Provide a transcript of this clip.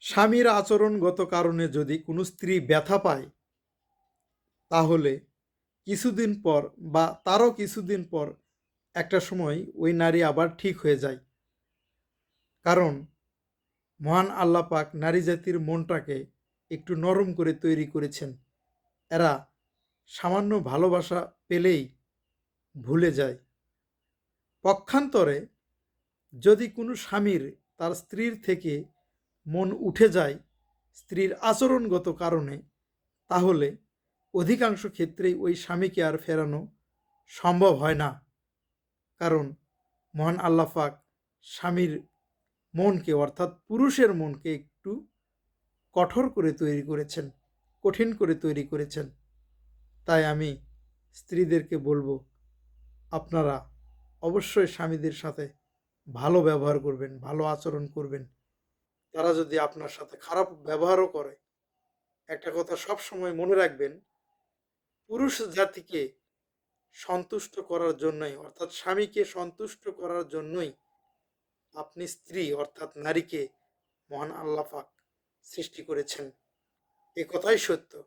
স্বামীর আচরণগত কারণে যদি কোনো স্ত্রী ব্যথা পায়, তাহলে কিছুদিন পর বা তারও কিছুদিন পর একটা সময় ওই নারী আবার ঠিক হয়ে যায়। কারণ মহান আল্লাহ পাক নারী জাতির মনটাকে একটু নরম করে তৈরি করেছেন। এরা সামান্য ভালোবাসা পেলেই ভুলে যায়। পক্ষান্তরে যদি কোনো স্বামীর তার স্ত্রীর থেকে মন উঠে যায় স্ত্রীর আচরণগত কারণে, তাহলে অধিকাংশ ক্ষেত্রেই ওই স্বামীকে আর ফেরানো সম্ভব হয় না। কারণ মহান আল্লাহ পাক স্বামীর মনকে অর্থাৎ পুরুষের মনকে একটু কঠোর করে তৈরি করেছেন, কঠিন করে তৈরি করেছেন। তাই আমি স্ত্রীদেরকে বলবো, আপনারা অবশ্যই স্বামীদের সাথে ভালো ব্যবহার করবেন, ভালো আচরণ করবেন। তারা যদি আপনার সাথে খারাপ ব্যবহারও করে, একটা কথা সবসময় মনে রাখবেন, পুরুষ জাতিকে সন্তুষ্ট করার জন্যই অর্থাৎ স্বামীকে সন্তুষ্ট করার জন্যই আপনি স্ত্রী অর্থাৎ নারীকে মহান আল্লাহ পাক সৃষ্টি করেছেন। এ কথাই সত্য।